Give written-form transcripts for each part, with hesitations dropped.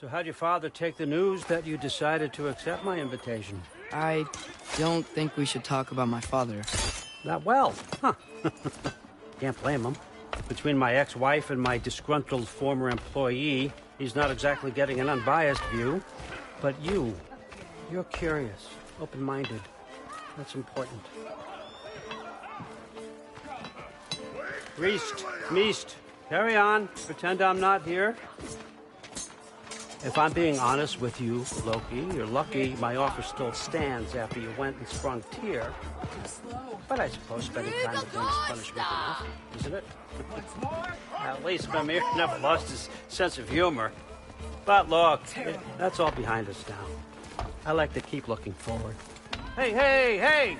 So how'd your father take the news that you decided to accept my invitation? I don't think we should talk about my father. That well, huh? Can't blame him. Between my ex-wife and my disgruntled former employee, he's not exactly getting an unbiased view. But you're curious, open-minded. That's important. Reist, Meest, carry on. Pretend I'm not here. If I'm being honest with you, Loki, you're lucky my offer still stands after you went and sprung Tyr. But I suppose spending time with him is punishment enough, isn't it? At least Mimir never lost his sense of humor. But look, that's all behind us now. I like to keep looking forward. Hey!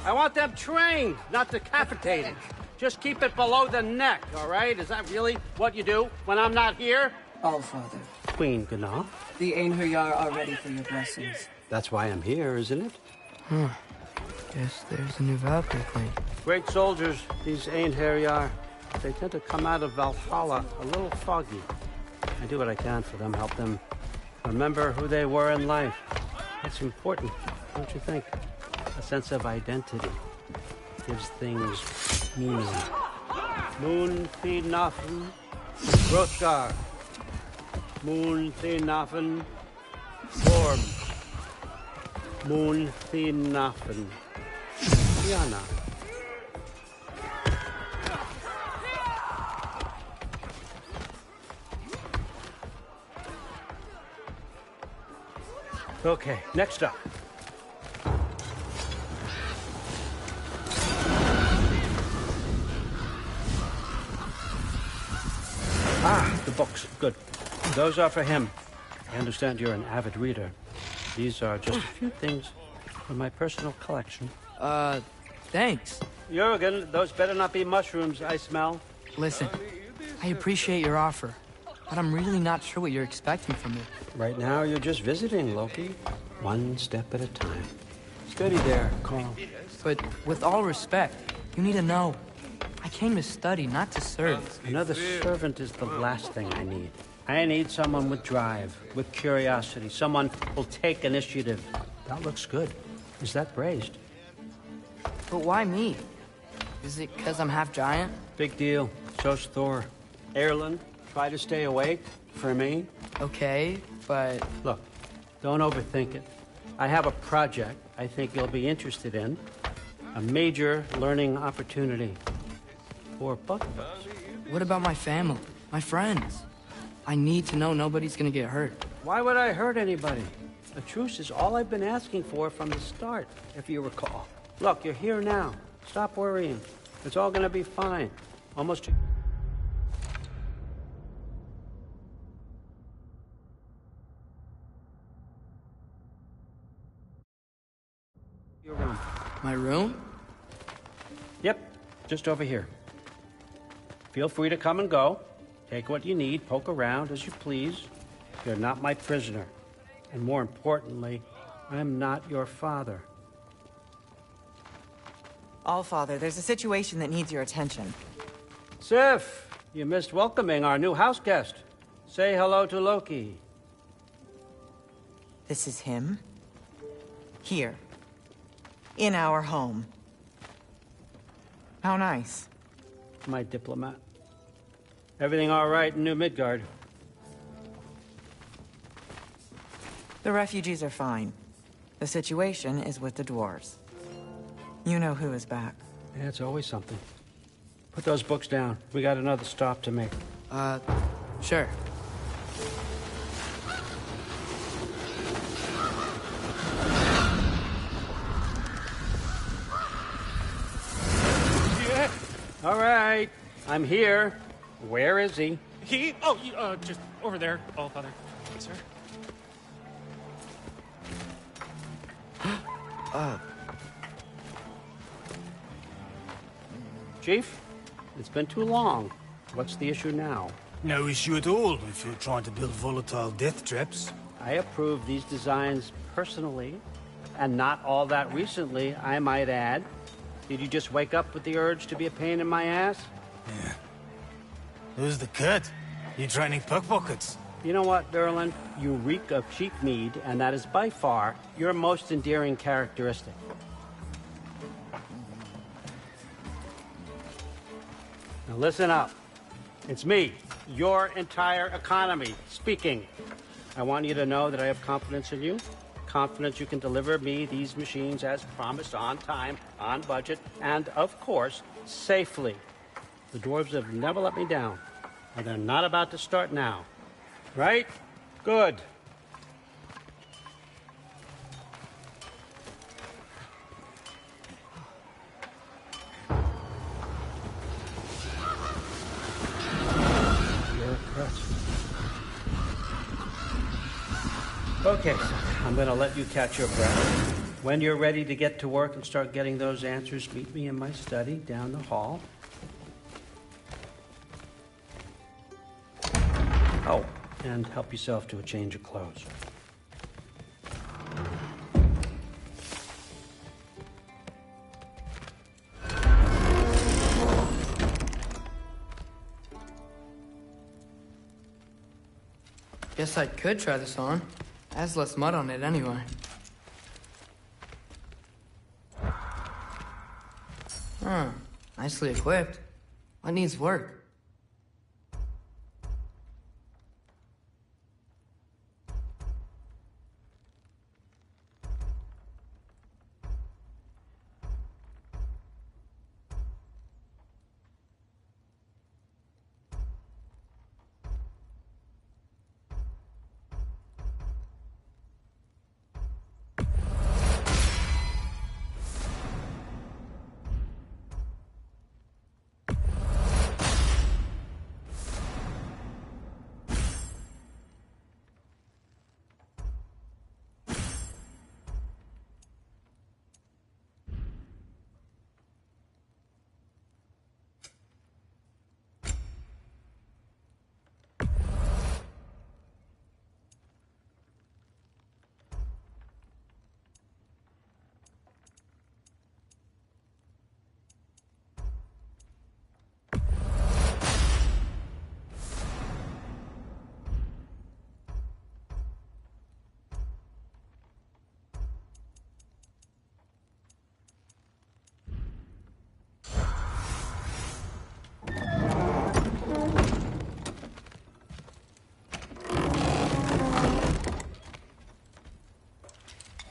I want them trained, not decapitated. Just keep it below the neck, all right? Is that really what you do when I'm not here? Allfather. Queen Gná. The Einherjar are ready for your blessings. That's why I'm here, isn't it? Guess there's a new Valkyrie queen. Great soldiers, these Einherjar. They tend to come out of Valhalla a little foggy. I do what I can for them, help them remember who they were in life. It's important, don't you think? A sense of identity gives things meaning. Moon Thinafen, Hrothgar. Moon Thinafen, Gorm. Moon Thinafen, Diana. Okay, next up. The books. Good. Those are for him. I understand you're an avid reader. These are just a few things from my personal collection. Thanks. Jurgen, those better not be mushrooms I smell. Listen, I appreciate your offer, but I'm really not sure what you're expecting from me. Right now, you're just visiting, Loki. One step at a time. Steady there, Carl. But with all respect, you need to know, I came to study, not to serve. Another servant is the last thing I need. I need someone with drive, with curiosity, someone who'll take initiative. That looks good. Is that praised? But why me? Is it because I'm half giant? Big deal. So's Thor. Erlen, try to stay awake for me. Okay, but... Look, don't overthink it. I have a project I think you'll be interested in. A major learning opportunity. For both of us. What about my family? My friends? I need to know nobody's gonna get hurt. Why would I hurt anybody? A truce is all I've been asking for from the start, if you recall. Look, you're here now. Stop worrying. It's all gonna be fine. Almost... Your room. My room? Yep, just over here. Feel free to come and go. Take what you need, poke around as you please. You're not my prisoner. And more importantly, I'm not your father. Allfather, there's a situation that needs your attention. Sif, you missed welcoming our new house guest. Say hello to Loki. This is him. Here. In our home. How nice. My diplomat. Everything all right in New Midgard? The refugees are fine. The situation is with the dwarves. You know who is back. Yeah, it's always something. Put those books down. We got another stop to make. Sure. Yeah. All right. I'm here. Where is he? He? Oh, just over there, Allfather. Sir. Chief, it's been too long. What's the issue now? No issue at all if you're trying to build volatile death traps. I approve these designs personally, and not all that recently, I might add. Did you just wake up with the urge to be a pain in my ass? Yeah. Who's the cut? You training pickpockets? You know what, Derlin? You reek of cheap mead, and that is by far your most endearing characteristic. Now listen up. It's me, your entire economy, speaking. I want you to know that I have confidence in you. Confidence you can deliver me these machines as promised, on time, on budget, and, of course, safely. The dwarves have never let me down, and they're not about to start now. Right? Good. Okay, so I'm going to let you catch your breath. When you're ready to get to work and start getting those answers, meet me in my study down the hall. Oh, and help yourself to a change of clothes. Guess I could try this on. Has less mud on it anyway. Huh. Nicely equipped. What needs work?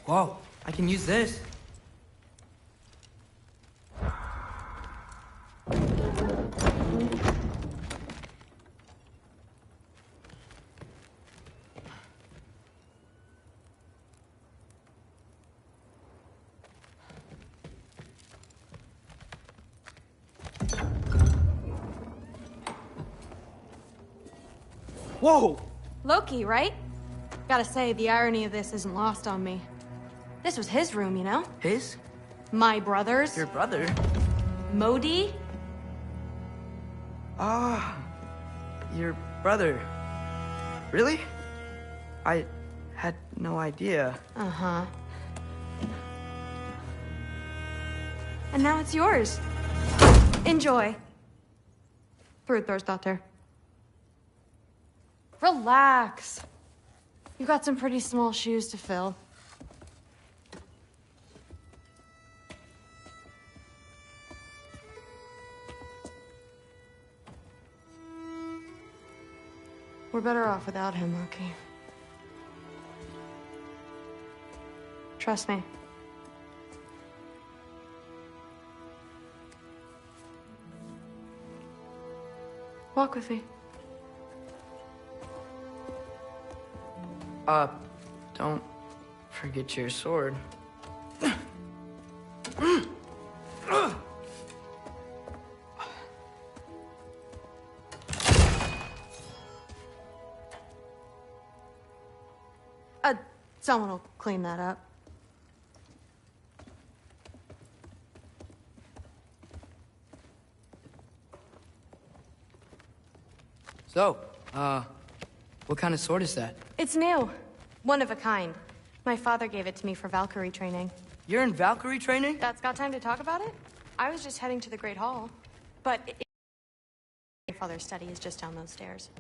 Whoa, I can use this. Whoa! Loki, right? Gotta say, the irony of this isn't lost on me. This was his room, you know? His? My brother's. Your brother? Modi? Ah, your brother. Really? I had no idea. Uh-huh. And now it's yours. Enjoy. Brudthor's Relax. You got some pretty small shoes to fill. We're better off without him, Loki. Trust me. Walk with me. Don't forget your sword. Someone will clean that up. So, what kind of sword is that? It's new. One of a kind. My father gave it to me for Valkyrie training. You're in Valkyrie training? That's got time to talk about it? I was just heading to the Great Hall. But my father's study is just down those stairs.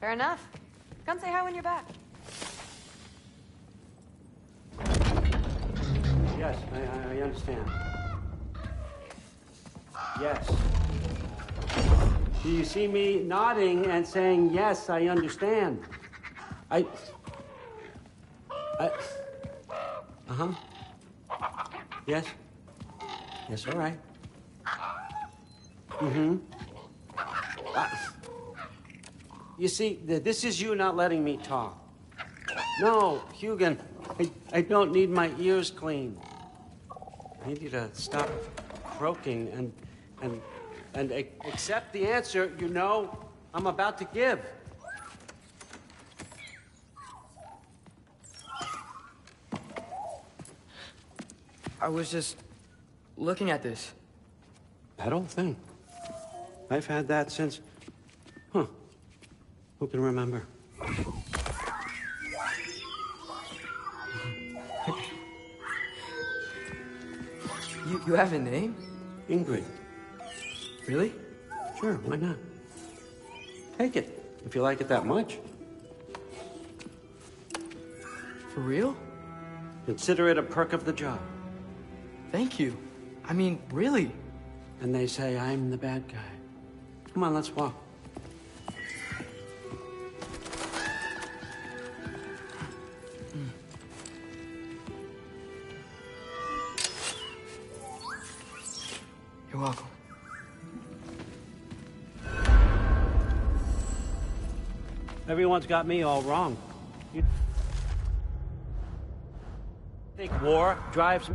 Fair enough. Come say hi when you're back. Yes, I understand. Yes. Do you see me nodding and saying, yes, I understand? Uh-huh. Yes? Yes, all right. Mm-hmm. You see, this is you not letting me talk. No, Hugan, I don't need my ears cleaned. I need you to stop croaking and accept the answer you know I'm about to give. I was just looking at this. That old thing. I've had that since... Huh. Who can remember? You have a name? Ingrid. Really? Sure, why not? Take it, if you like it that much. For real? Consider it a perk of the job. Thank you. I mean, really. And they say I'm the bad guy. Come on, let's walk. You're welcome. Everyone's got me all wrong. You think war drives...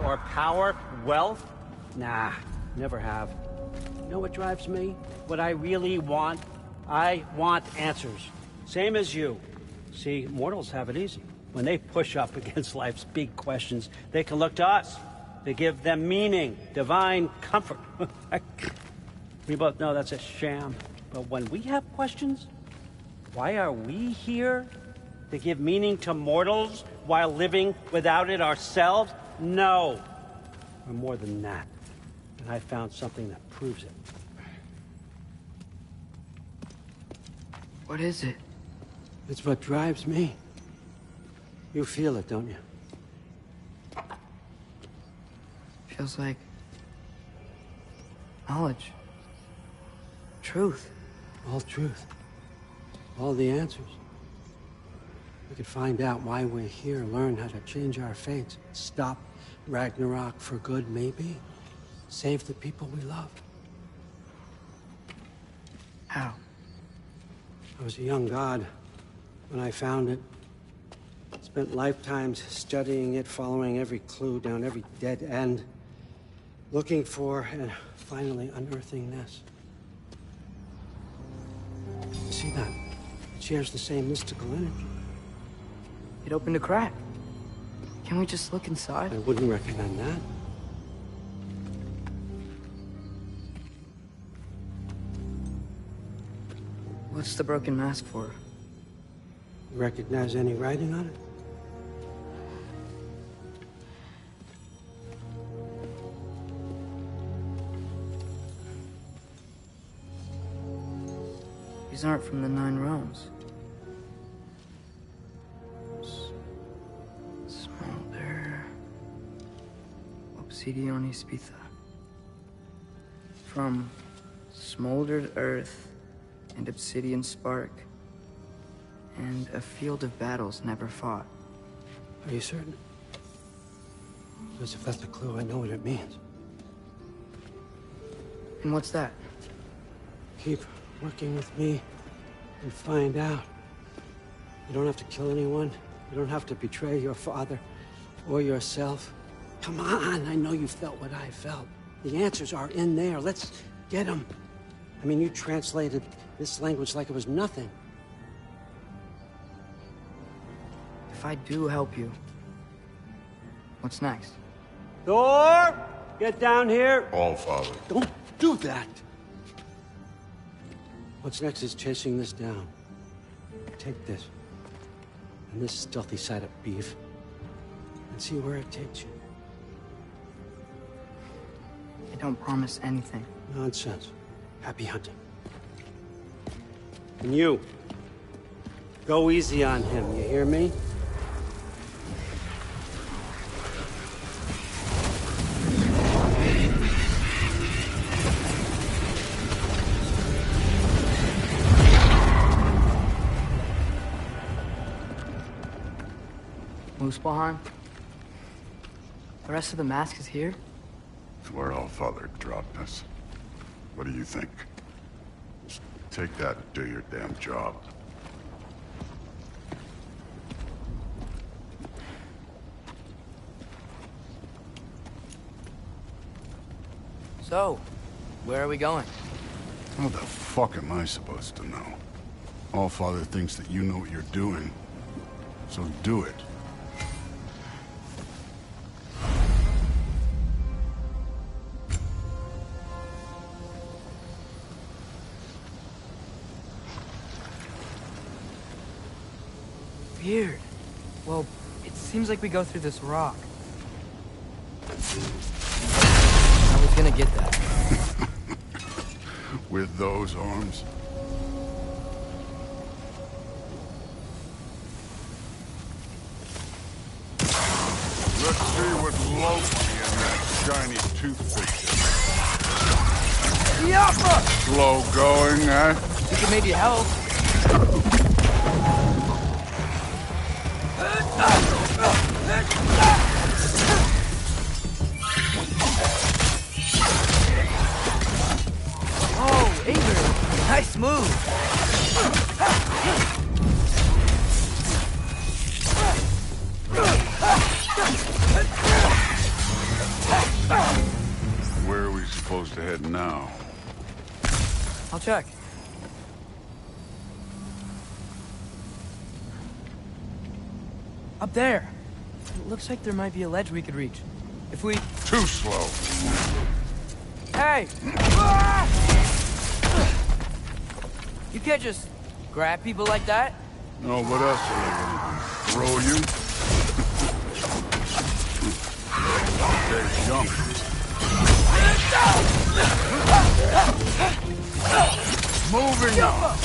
or power, wealth? Nah, never have. You know what drives me? What I really want? I want answers. Same as you. See, mortals have it easy. When they push up against life's big questions, they can look to us. They give them meaning, divine comfort. We both know that's a sham. But when we have questions, why are we here? To give meaning to mortals while living without it ourselves? No. We're more than that. And I found something that proves it. What is it? It's what drives me. You feel it, don't you? Feels like knowledge. Truth. All truth. All the answers. We could find out why we're here, learn how to change our fates, stop Ragnarok for good, maybe. Save the people we love. How? I was a young god when I found it. Spent lifetimes studying it, following every clue down every dead end, looking for and finally unearthing this. You see that? It shares the same mystical energy. It opened a crack. Can we just look inside? I wouldn't recommend that. What's the broken mask for? You recognize any writing on it? These aren't from the 9 realms. Smolder. Obsidion Ispitha. From smoldered earth and obsidian spark. And a field of battles never fought. Are you certain? Because if that's a clue, I know what it means. And what's that? Keep working with me and find out. You don't have to kill anyone. You don't have to betray your father or yourself. Come on, I know you felt what I felt. The answers are in there. Let's get them. I mean, you translated this language like it was nothing. If I do help you, what's next? Thor! Get down here! All father. Don't do that! What's next is chasing this down. Take this, and this stealthy side of beef, and see where it takes you. I don't promise anything. Nonsense. Happy hunting. And you, go easy on him, you hear me? Muspelheim? The rest of the mask is here? It's where All Father dropped us. What do you think? Just take that and do your damn job. So, where are we going? How the fuck am I supposed to know? All Father thinks that you know what you're doing, so do it. Weird. Well, it seems like we go through this rock. I was gonna get that. With those arms? Let's see what Loki and that shiny toothpick is. Yappa! Slow going, huh? We can maybe help. Oh, Ager! Nice move! Where are we supposed to head now? I'll check. Up there. It looks like there might be a ledge we could reach. If we... Too slow. Hey! You can't just grab people like that. No, what else are they gonna do? Throw you? Okay, jump. Moving on.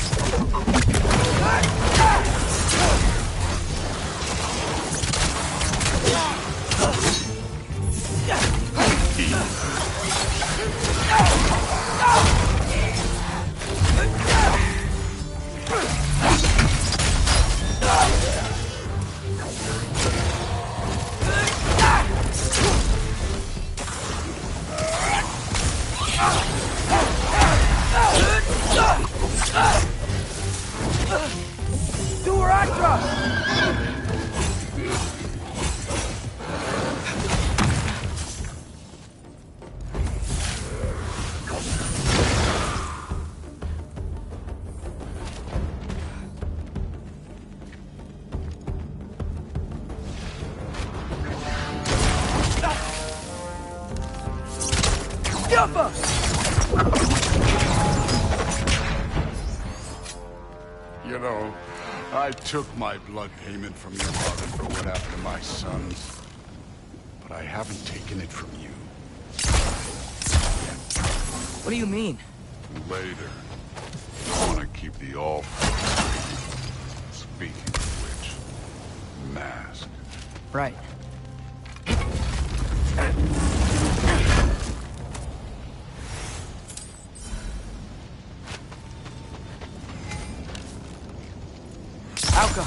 Do where I drop! You know, I took my blood payment from your father for what happened to my sons. But I haven't taken it from you. What do you mean? Later. I want to keep the all. Speaking of which, mask. Right. Alka.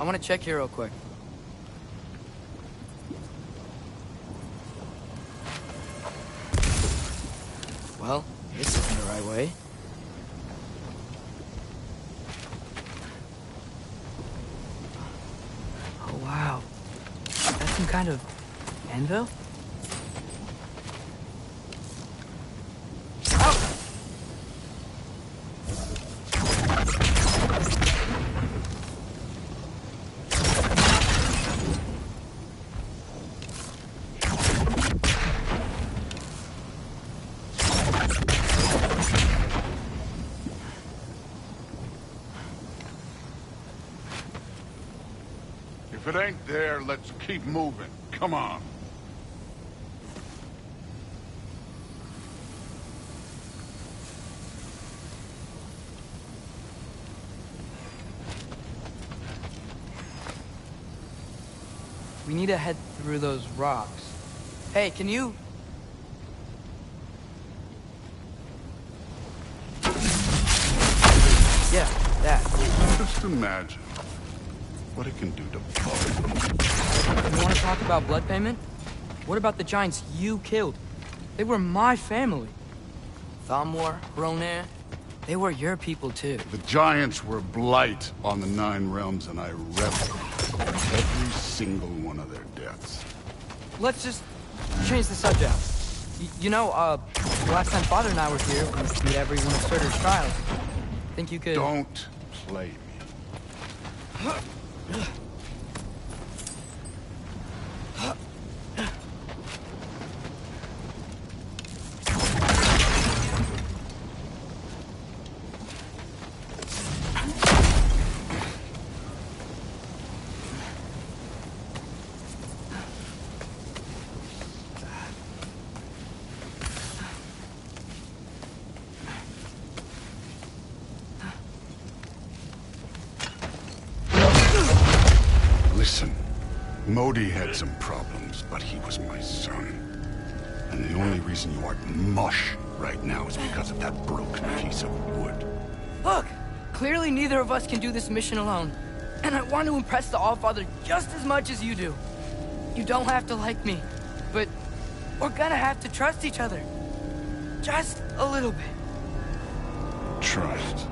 want to check here real quick. Well, this isn't the right way. Oh, wow. That's some kind of anvil? If it ain't there, let's keep moving. Come on. We need to head through those rocks. Hey, can you... Yeah, that. Just imagine what it can do to blood. You want to talk about blood payment? What about the giants you killed? They were my family. Thamor, Hrungnir, they were your people too. The giants were blight on the Nine Realms, and I reveled in every single one of their deaths. Let's just change the subject. You know, last time Father and I were here, we beat every one of Surtur's trials. Think you could... Don't play me. Listen, Modi had some problems, but he was my son. And the only reason you aren't mush right now is because of that broken piece of wood. Look! Clearly neither of us can do this mission alone. And I want to impress the Allfather just as much as you do. You don't have to like me, but we're gonna have to trust each other. Just a little bit. Trust.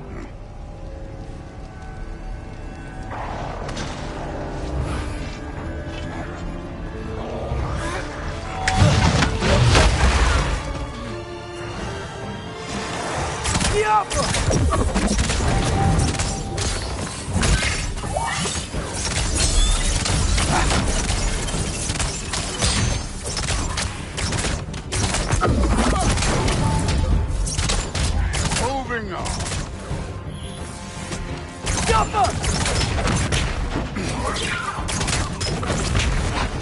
Moving on.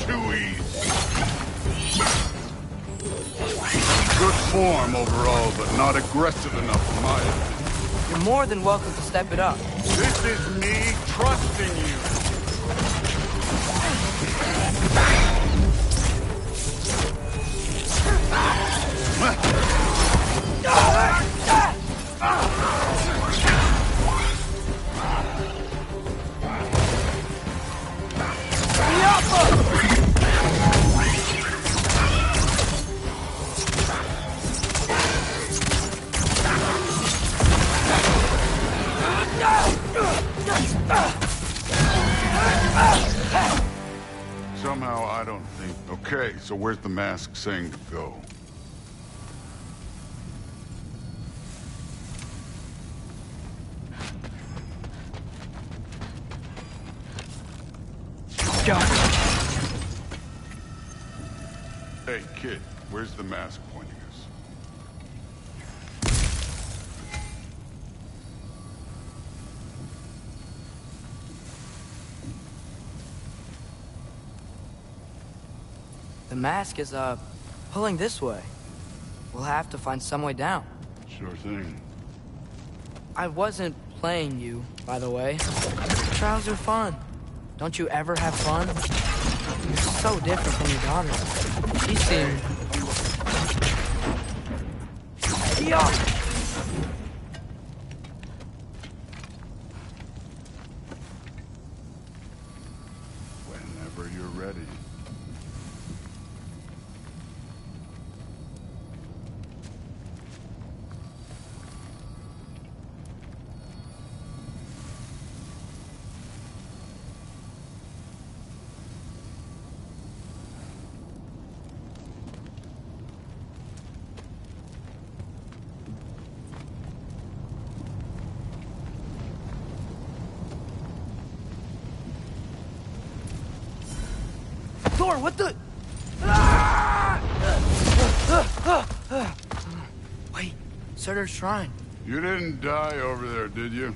Too easy. Good form overall, but not aggressive enough for my opinion. You're more than welcome to step it up. This is me trusting you. Somehow I don't think... Okay, so where's the mask saying to go? Hey, kid, where's the mask pointing us? The mask is, pulling this way. We'll have to find some way down. Sure thing. I wasn't playing you, by the way. Trials are fun. Don't you ever have fun? You're so different from your daughter. She seemed... Yeah. you're ready. Thor, what the? Wait, Surtur's shrine. You didn't die over there, did you?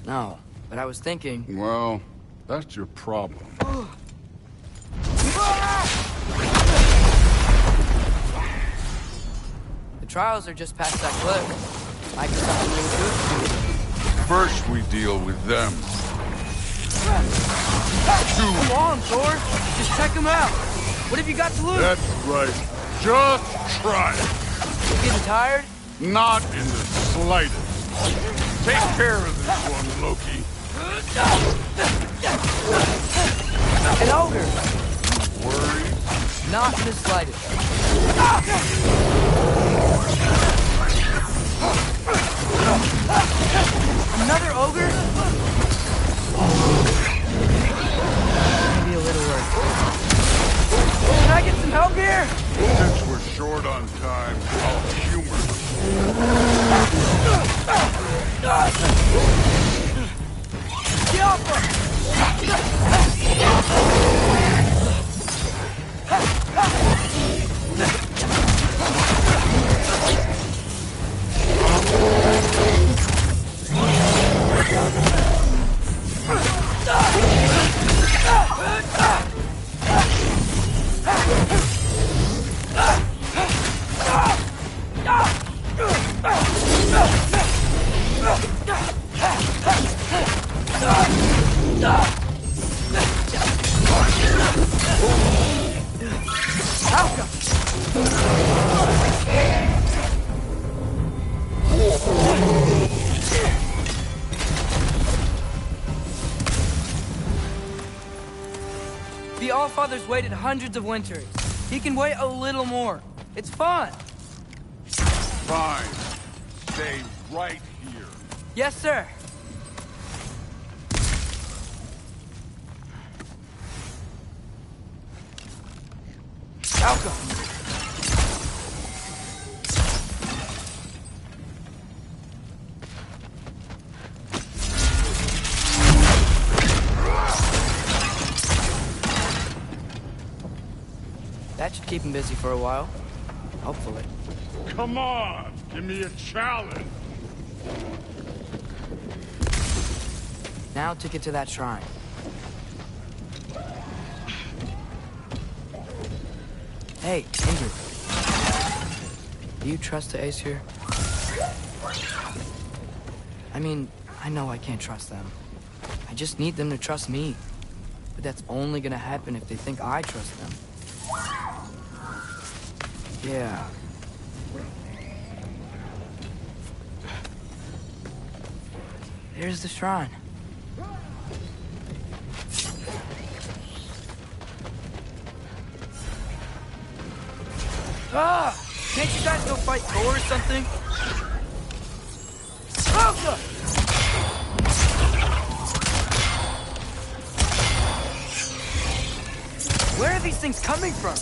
No, but I was thinking. Well, that's your problem. The trials are just past that cliff. Might be something really good. First, we deal with them. Come on, Thor. Just check them out. What have you got to lose? That's right. Just try it. You getting tired? Not in the slightest. Take care of this one, Loki. An ogre. Worried? Not in the slightest. Another ogre? Maybe a little worse. Can I get some help here? Since we're short on time, I'll humor Get off her! The Allfather's waited hundreds of winters. He can wait a little more. It's fun. Fine. Stay right here. Yes, sir. Falco. That should keep him busy for a while. Hopefully. Come on, give me a challenge. Now to get to that shrine. Hey, Ingrid. Do you trust the Ace here? I mean, I know I can't trust them. I just need them to trust me. But that's only gonna happen if they think I trust them. Yeah. There's the shrine. Ah! Can't you guys go fight Thor or something? Rosa! Where are these things coming from?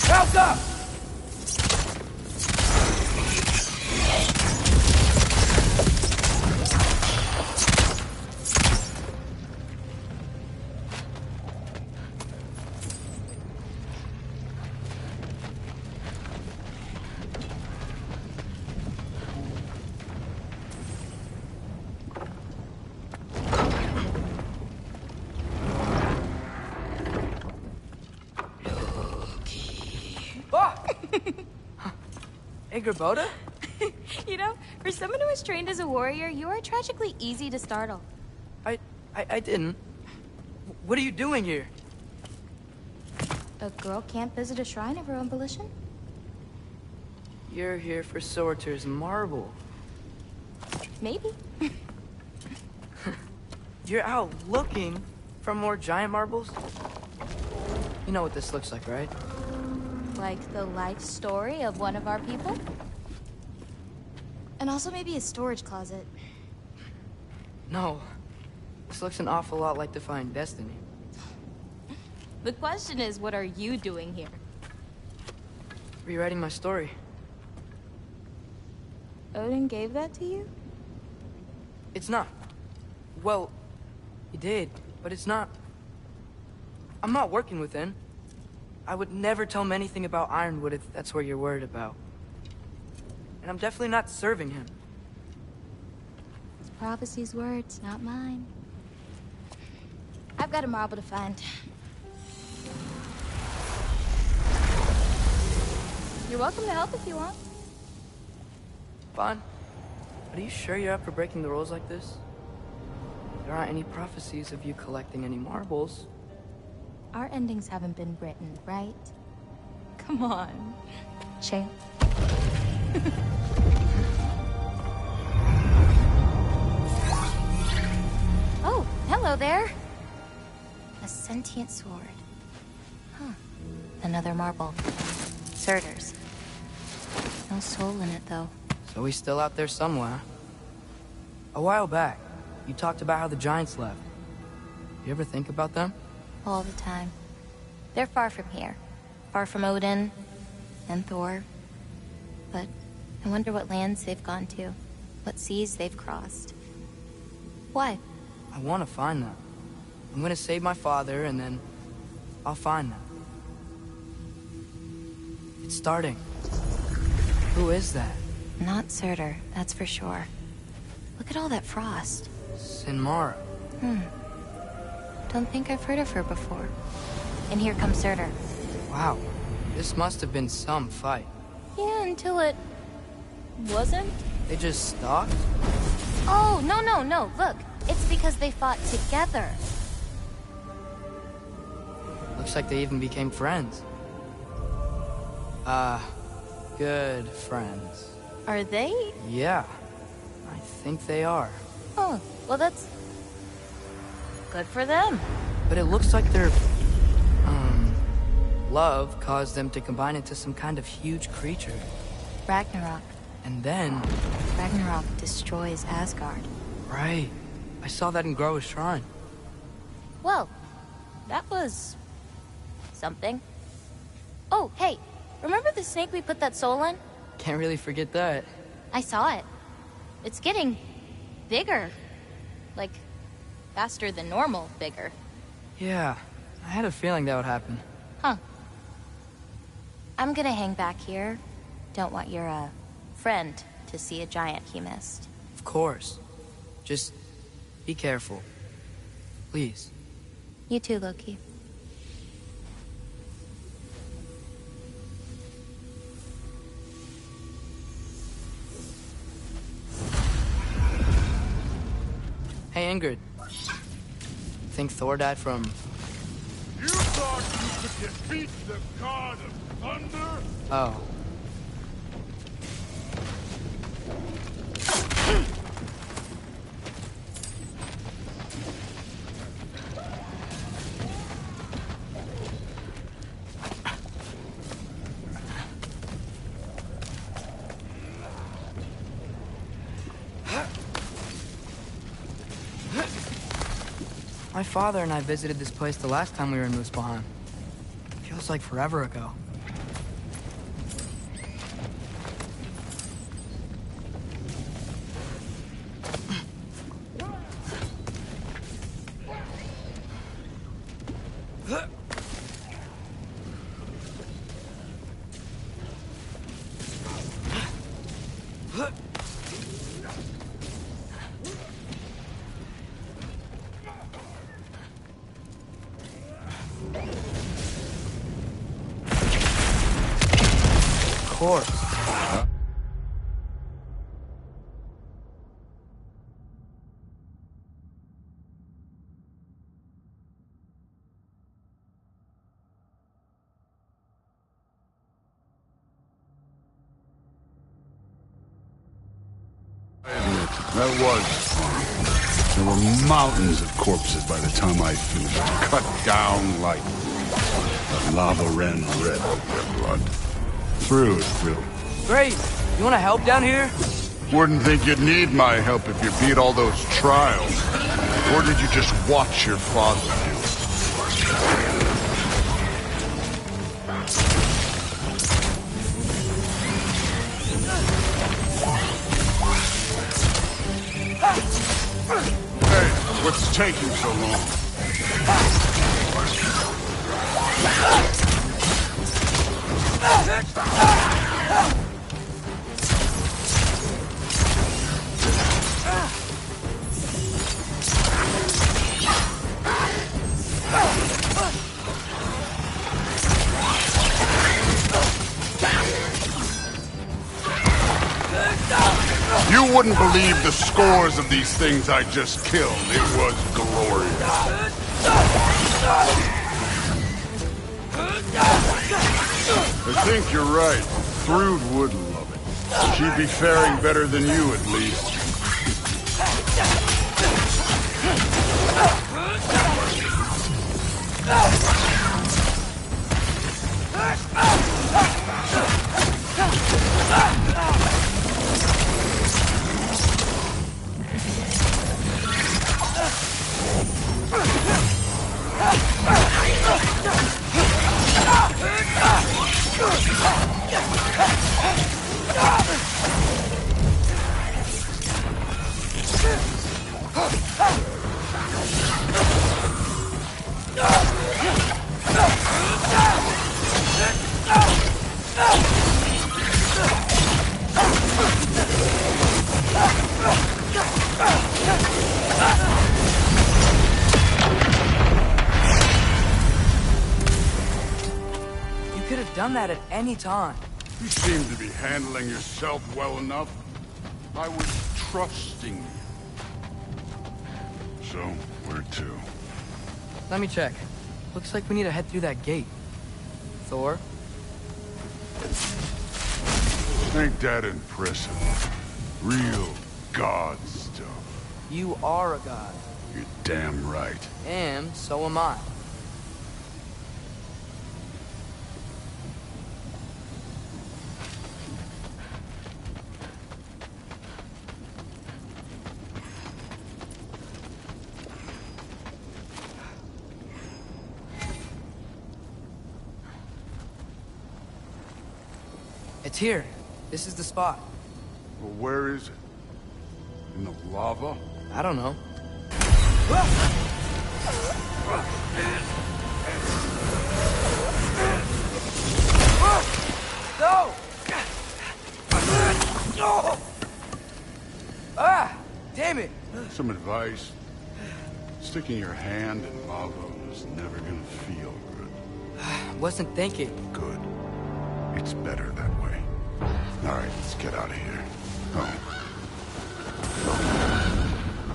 Help up! Hey, Grabota? You know, for someone who was trained as a warrior, you are tragically easy to startle. I didn't. What are you doing here? A girl can't visit a shrine of her own volition? You're here for Sorter's marble. Maybe. You're out looking for more giant marbles? You know what this looks like, right? Like the life story of one of our people? And also maybe a storage closet. No. This looks an awful lot like Defying Destiny. The question is, what are you doing here? Rewriting my story. Odin gave that to you? It's not. Well, he did, but it's not. I'm not working with him. I would never tell him anything about Ironwood if that's what you're worried about. And I'm definitely not serving him. It's prophecy's words, not mine. I've got a marble to find. You're welcome to help if you want. Fine. But are you sure you're up for breaking the rules like this? There aren't any prophecies of you collecting any marbles. Our endings haven't been written, right? Come on, champ. Oh, hello there. A sentient sword. Huh. Another marble. Surtur's. No soul in it, though. So he's still out there somewhere. A while back, you talked about how the giants left. You ever think about them? All the time. They're far from here. Far from Odin and Thor. But I wonder what lands they've gone to. What seas they've crossed. Why? I want to find them. I'm gonna save my father, and then I'll find them. It's starting. Who is that? Not Surtur, that's for sure. Look at all that frost. Sinmara. Don't think I've heard of her before. And here comes Surtur. Wow. This must have been some fight. Yeah, until it... wasn't? They just stalked? Oh, no. Look, it's because they fought together. Looks like they even became friends. Good friends. Are they? Yeah, I think they are. Oh, well that's... good for them. But it looks like their, love caused them to combine into some kind of huge creature. Ragnarok. And then... Ragnarok destroys Asgard. Right. I saw that in Groa's shrine. Well, that was... something. Oh, hey, remember the snake we put that soul in? Can't really forget that. I saw it. It's getting... bigger. Like, faster than normal bigger. Yeah, I had a feeling that would happen. Huh. I'm gonna hang back here. Don't want your, friend to see a giant he missed. Of course. Just be careful. Please. You too, Loki. Hey, Ingrid. Think Thor died from... You thought you could defeat the god of thunder? Oh. My father and I visited this place the last time we were in Muspelheim. Feels like forever ago. corpse. That was fun. There were mountains of corpses by the time I finished. Cut down like the lava ran red with their blood. Through and through. Great. You want to help down here? Wouldn't think you'd need my help if you beat all those trials. Or did you just watch your father do it? Hey, what's taking so long? You wouldn't believe the scores of these things I just killed. It was glorious. I think you're right. Thrud would love it. She'd be faring better than you, at least. Done that at any time. You seem to be handling yourself well enough. I was trusting you. So, where to? Let me check. Looks like we need to head through that gate. Thor? Ain't that impressive? Real god stuff. You are a god. You're damn right. And so am I. It's here. This is the spot. Well, where is it? In the lava? I don't know. No! Ah! Damn it! Some advice. Sticking your hand in lava is never gonna feel good. Wasn't thinking. Good. It's better that way. All right, let's get out of here. Oh.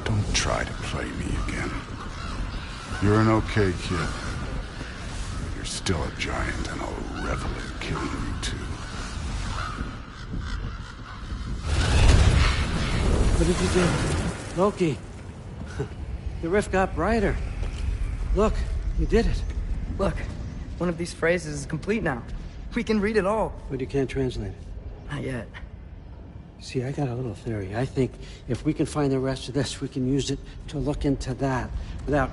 Don't try to play me again. You're an okay kid. But you're still a giant, and I'll revel in killing you too. What did you do? Loki. The rift got brighter. Look, you did it. Look, one of these phrases is complete now. We can read it all. But you can't translate it. Not yet. See, I got a little theory. I think if we can find the rest of this, we can use it to look into that without,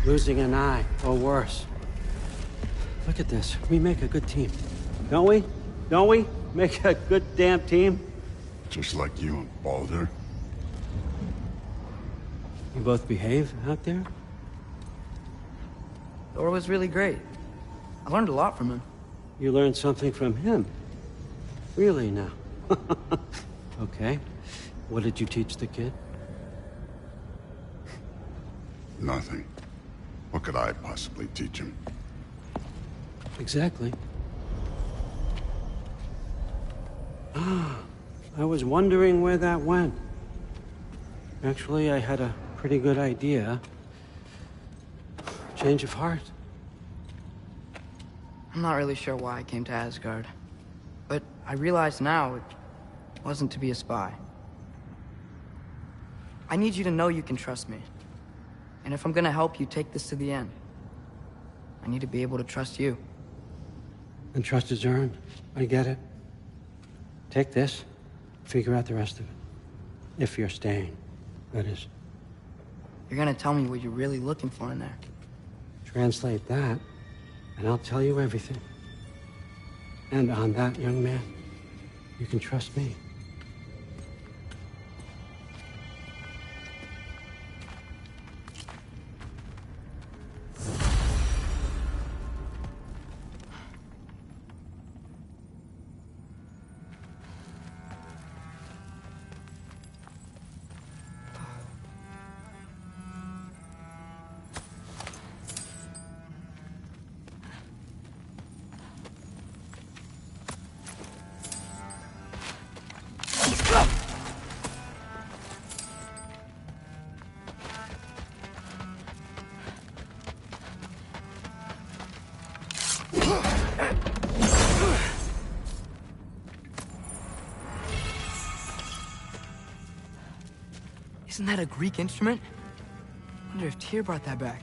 losing an eye or worse. Look at this. We make a good team. Don't we? Don't we? Make a good damn team? Just like you and Baldur. You both behave out there? Thor was really great. I learned a lot from him. You learned something from him? Really now? Okay. What did you teach the kid? Nothing. What could I possibly teach him? Exactly. I was wondering where that went. Actually, I had a pretty good idea. Change of heart. I'm not really sure why I came to Asgard. But I realize now it wasn't to be a spy. I need you to know you can trust me. And if I'm gonna help you take this to the end, I need to be able to trust you. And trust is earned. I get it. Take this. Figure out the rest of it. If you're staying, that is. You're gonna tell me what you're really looking for in there. Translate that, and I'll tell you everything. And on that, young man, you can trust me. Isn't that a Greek instrument? I wonder if Tyr brought that back.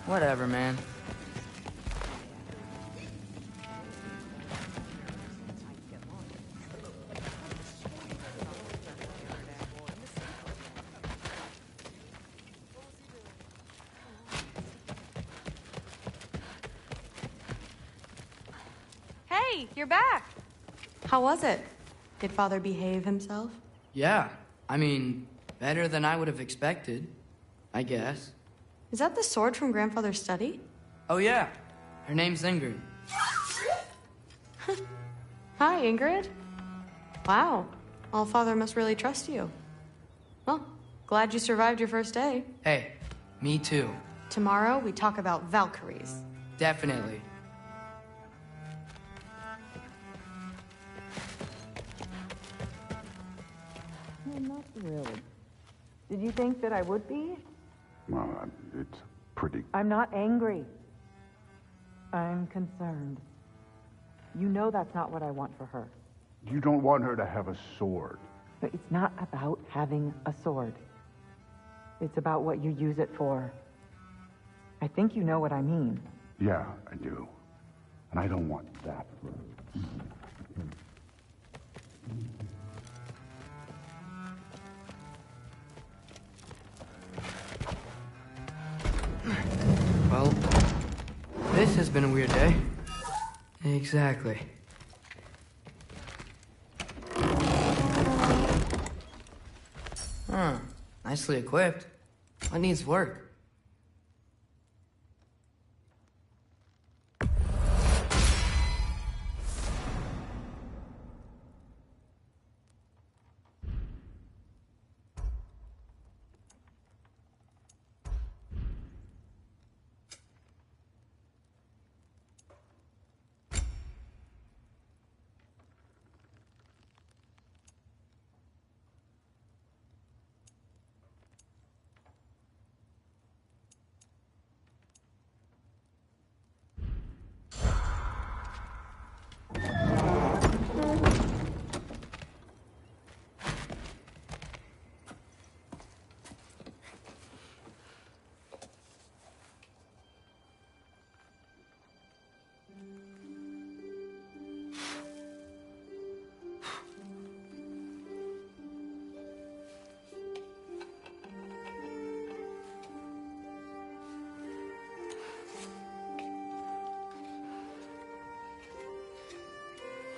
Whatever, man. Hey, you're back. How was it? Did Father behave himself? Yeah, I mean, better than I would have expected, I guess. Is that the sword from Grandfather's study? Oh yeah, her name's Ingrid. Hi, Ingrid. Wow, All-Father must really trust you. Well, glad you survived your first day. Hey, me too. Tomorrow, we talk about Valkyries. Definitely. I'm not thrilled. Did you think that I would be? Well, it's pretty... I'm not angry. I'm concerned. You know that's not what I want for her. You don't want her to have a sword. But it's not about having a sword. It's about what you use it for. I think you know what I mean. Yeah, I do. And I don't want that for her. Well, this has been a weird day. Exactly. Huh. Nicely equipped. What needs work?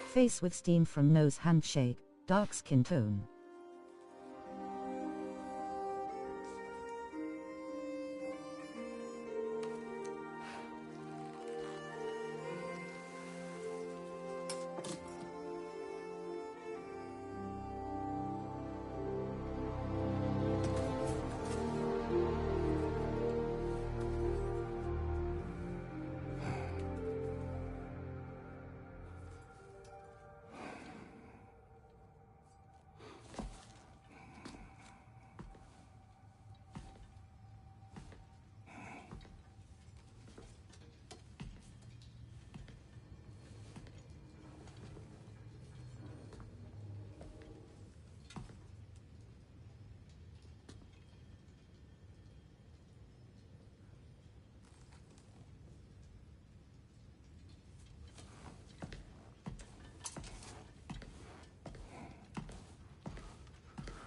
Face with steam from nose, handshake, dark skin tone.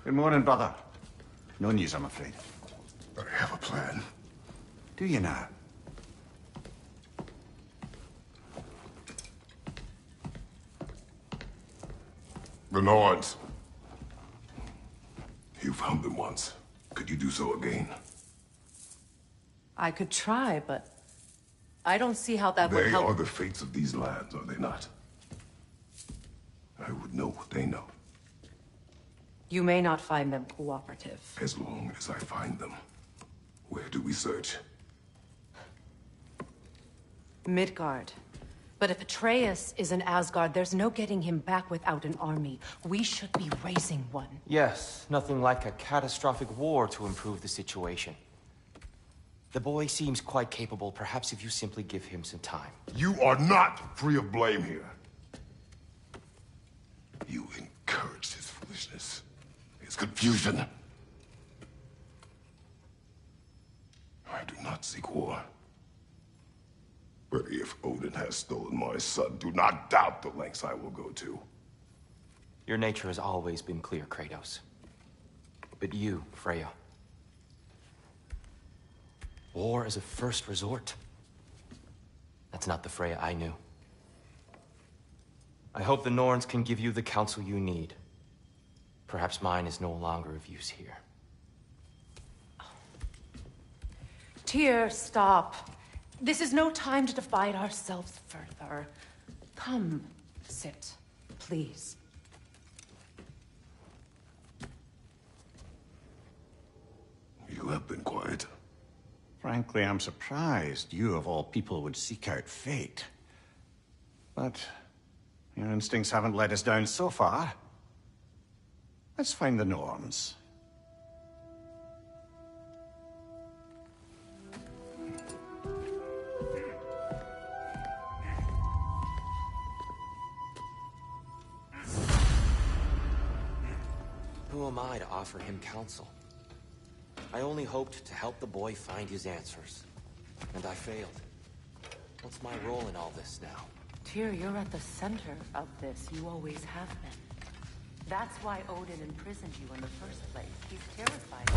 Good morning, brother. No news, I'm afraid. I have a plan. Do you now? The Norns. You found them once. Could you do so again? I could try, but I don't see how that would help. They are the fates of these lands, are they not? I would know what they know. You may not find them cooperative. As long as I find them. Where do we search? Midgard. But if Atreus is in Asgard, there's no getting him back without an army. We should be raising one. Yes, nothing like a catastrophic war to improve the situation. The boy seems quite capable, perhaps if you simply give him some time. You are not free of blame here. You encouraged his foolishness, his confusion. I do not seek war. But if Odin has stolen my son, do not doubt the lengths I will go to. Your nature has always been clear, Kratos. But you, Freya. War as a first resort. That's not the Freya I knew. I hope the Norns can give you the counsel you need. Perhaps mine is no longer of use here. Tyr, stop. This is no time to divide ourselves further. Come, sit, please. You have been quiet. Frankly, I'm surprised you, of all people, would seek out fate. But your instincts haven't let us down so far. Let's find the Norns. Who am I to offer him counsel? I only hoped to help the boy find his answers. And I failed. What's my role in all this now? Tyr, you're at the center of this. You always have been. That's why Odin imprisoned you in the first place. He's terrified of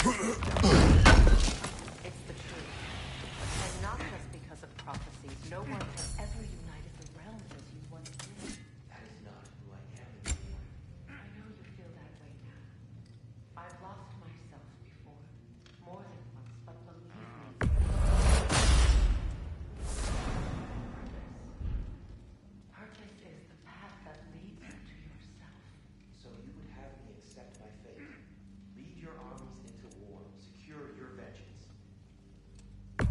you. It's the truth. And not just because of prophecies. No one has ever united the realms as you once did. That is not who I am anymore. I know you feel that way now. I've lost myself before. More than once, but believe me. Purpose is the path that leads you to yourself. So you would have me accept my fate. Lead your armies into war. Secure your vengeance. Just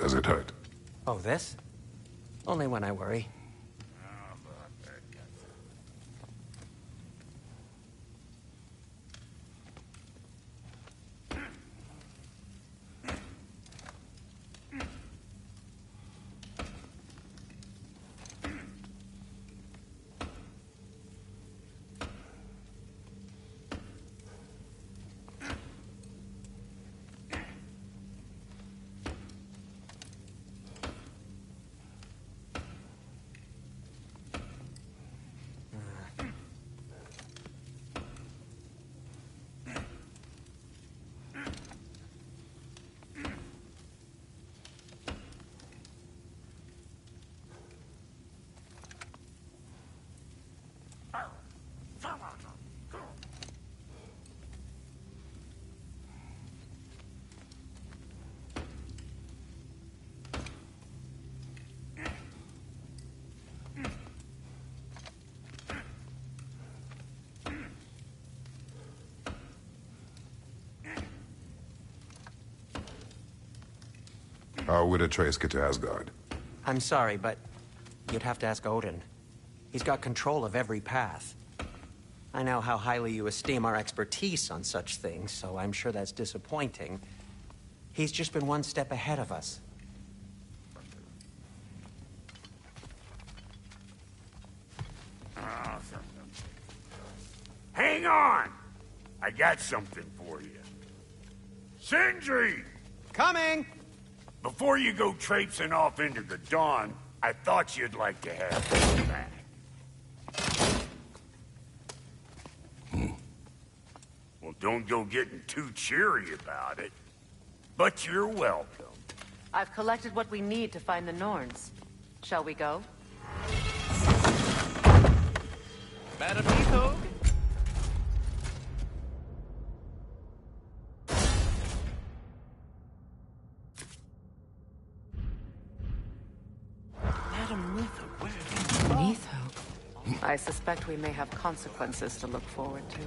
Does it hurt? Oh, this? Only when I worry. How would Atreus get to Asgard? I'm sorry, but you'd have to ask Odin. He's got control of every path. I know how highly you esteem our expertise on such things, so I'm sure that's disappointing. He's just been one step ahead of us. Hang on! I got something for you. Sindri! Coming! Before you go traipsing off into the dawn, I thought you'd like to have this back. Well, don't go getting too cheery about it. But you're welcome. I've collected what we need to find the Norns. Shall we go? Madam Etho? I suspect we may have consequences to look forward to.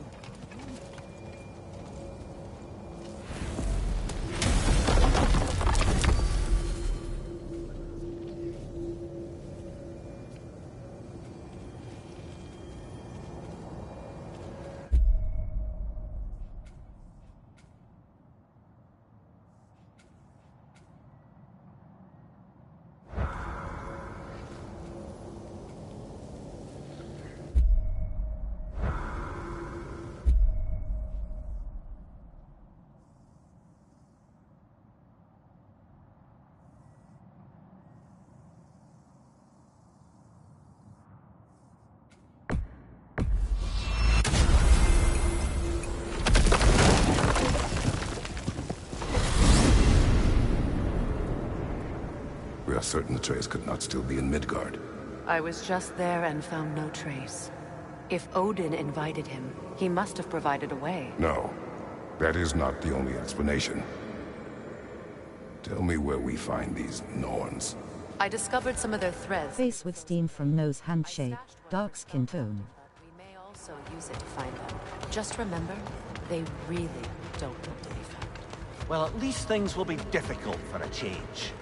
We are certain Atreus could not still be in Midgard. I was just there and found no trace. If Odin invited him, he must have provided a way. No, that is not the only explanation. Tell me where we find these Norns. I discovered some of their threads. Face with steam from nose handshake, dark skin tone. We may also use it to find them. Just remember, they really don't want to be found. Well, at least things will be difficult for a change.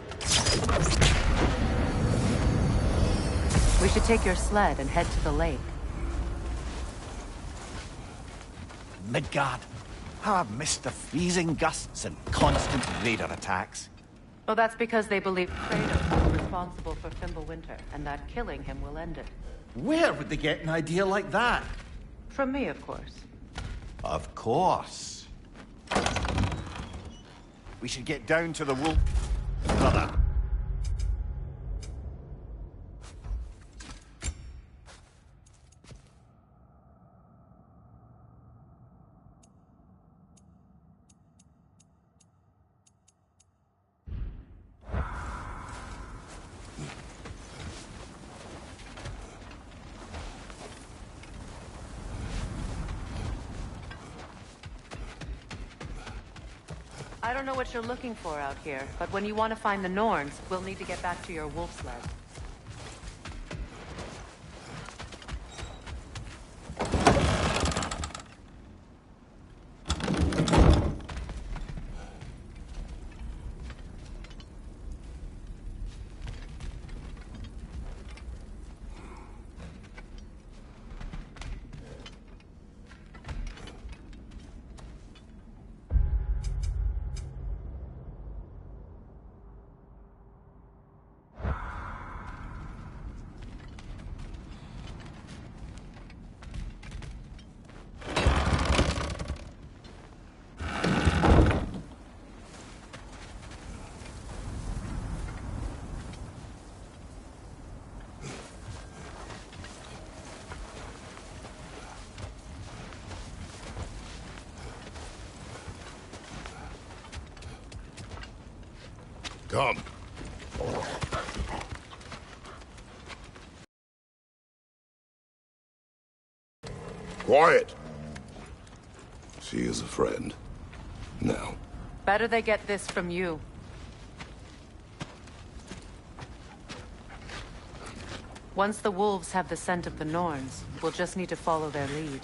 We should take your sled and head to the lake. Midgard. How I've missed the freezing gusts and constant raider attacks. Well, that's because they believe Kratos is responsible for Fimbulwinter, and that killing him will end it. Where would they get an idea like that? From me, of course. Of course. We should get down to the wolf, brother. I don't know what you're looking for out here, but when you want to find the Norns, we'll need to get back to your wolf sled. Come. Quiet. She is a friend. Now. Better they get this from you. Once the wolves have the scent of the Norns, we'll just need to follow their lead.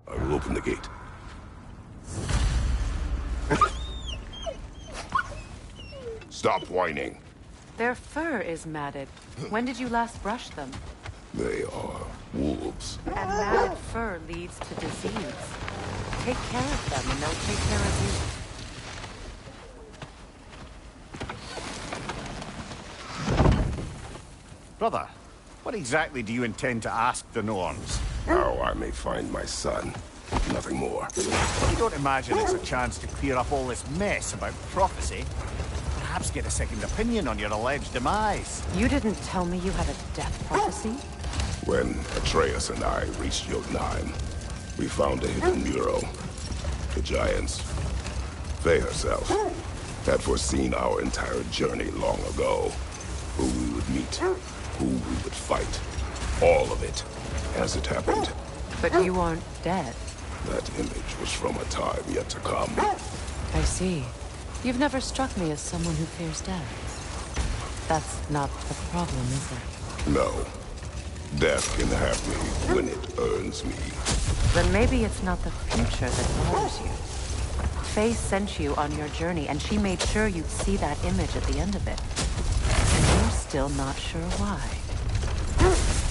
I will open the gate. Stop whining. Their fur is matted. When did you last brush them? They are wolves. And matted fur leads to disease. Take care of them and they'll take care of you. Brother, what exactly do you intend to ask the Norns? How I may find my son. Nothing more. You don't imagine it's a chance to clear up all this mess about prophecy? Perhaps get a second opinion on your alleged demise. You didn't tell me you had a death prophecy? When Atreus and I reached Jotunheim, we found a hidden mural. The giants, they herself, had foreseen our entire journey long ago. Who we would meet, who we would fight. All of it, as it happened. But you aren't dead. That image was from a time yet to come. I see. You've never struck me as someone who fears death. That's not the problem, is it? No. Death can have me when it earns me. Then maybe it's not the future that bothers you. Faye sent you on your journey, and she made sure you'd see that image at the end of it. And you're still not sure why.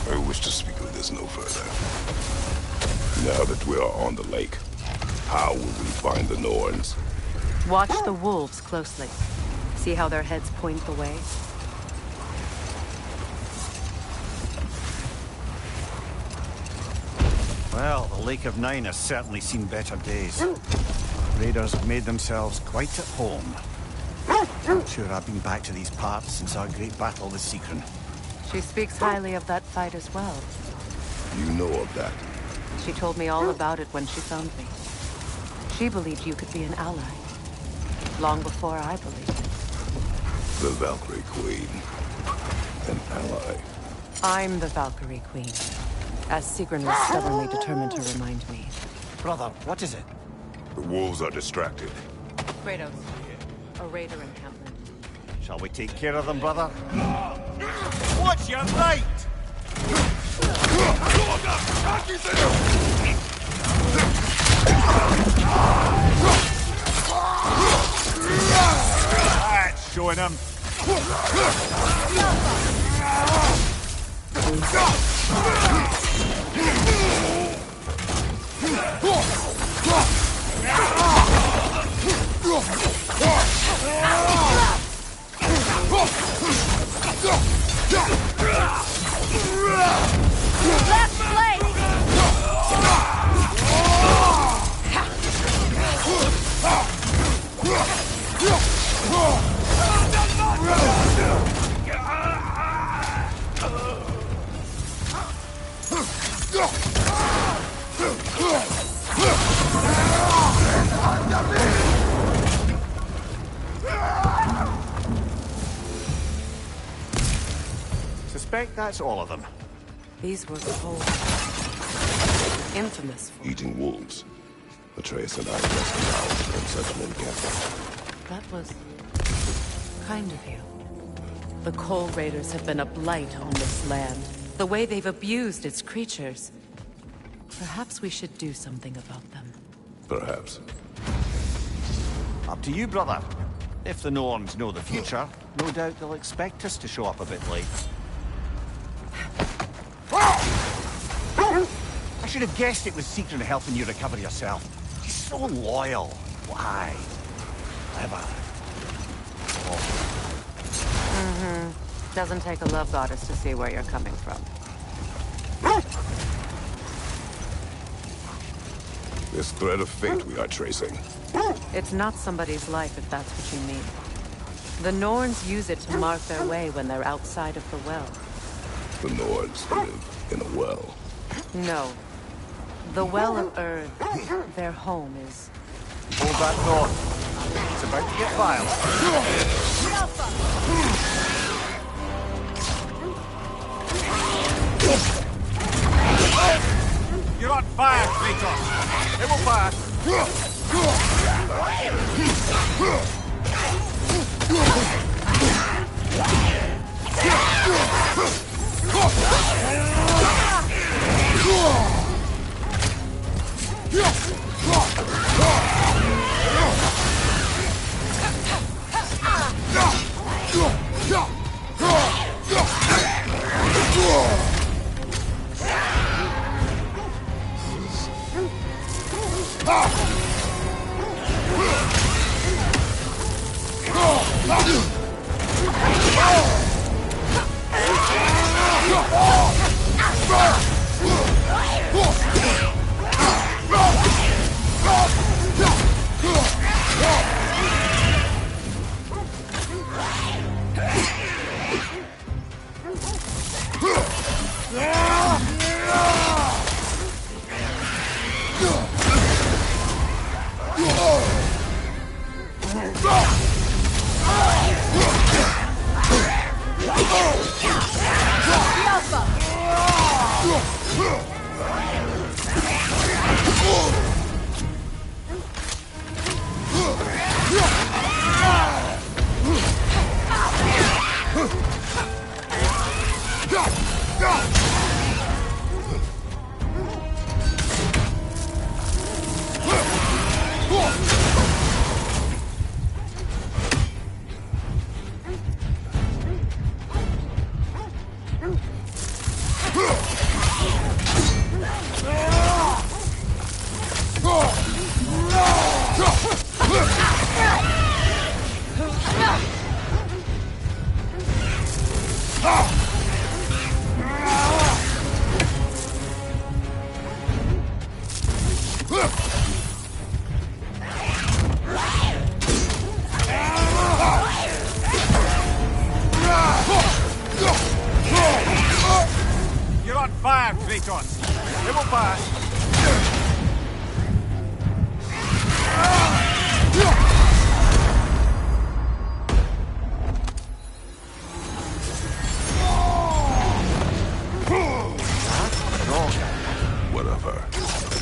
I wish to speak of this no further. Now that we are on the lake, how will we find the Norns? Watch the wolves closely. See how their heads point the way? Well, the Lake of Nine has certainly seen better days. Raiders have made themselves quite at home. I'm sure I've been back to these parts since our great battle with Seekron. She speaks highly of that fight as well. You know of that? She told me all about it when she found me. She believed you could be an ally. Long before I believed it. The Valkyrie Queen. An ally. I'm the Valkyrie Queen. As Seekron was stubbornly determined to remind me. Brother, what is it? The wolves are distracted. Kratos, a raider encampment. Shall we take care of them, brother? Watch your right! That's showing him. Left flank! Suspect that's all of them. These were cold. Infamous for Eating wolves. Atreus and I rested out in such an encampment. That was kind of you. The Coal Raiders have been a blight on this land. The way they've abused its creatures. Perhaps we should do something about them. Perhaps. Up to you, brother. If the Norns know the future, no doubt they'll expect us to show up a bit late. A should have guessed it was Secret helping you recover yourself. He's so loyal. Why? Clever. Doesn't take a love goddess to see where you're coming from. This thread of fate we are tracing. It's not somebody's life, if that's what you mean. The Norns use it to mark their way when they're outside of the well. The Nords live in a well. No. The Well of Earth, their home is... Hold that thought. It's about to get violent. You're on fire, Kratos. It will pass. You're on fire, Kratos. It will pass. Whatever.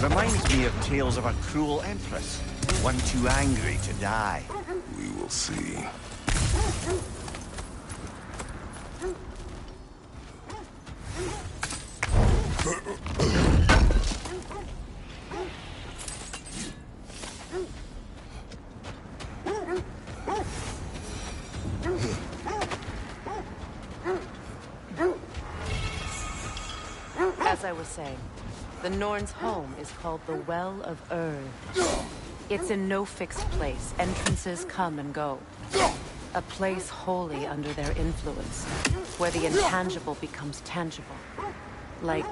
Reminds me of tales of a cruel empress. One too angry to die. We will see. As I was saying, the Norns' home is called the Well of Earth. It's in no fixed place. Entrances come and go. A place wholly under their influence, where the intangible becomes tangible. Like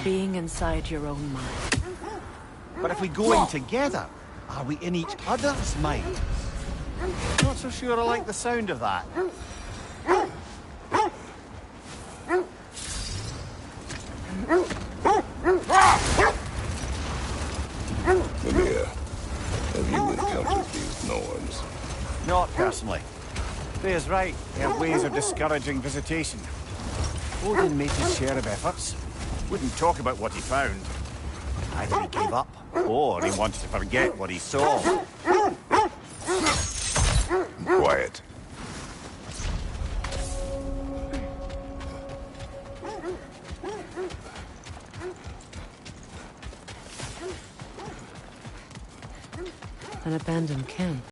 being inside your own mind. But if we go in together, are we in each other's minds? Not so sure I like the sound of that. Mimir, have you encountered these Norns? Not personally. Freya's right. They have ways of discouraging visitation. Odin made his share of efforts. Wouldn't talk about what he found. Either he gave up, or he wanted to forget what he saw. Quiet. An abandoned camp.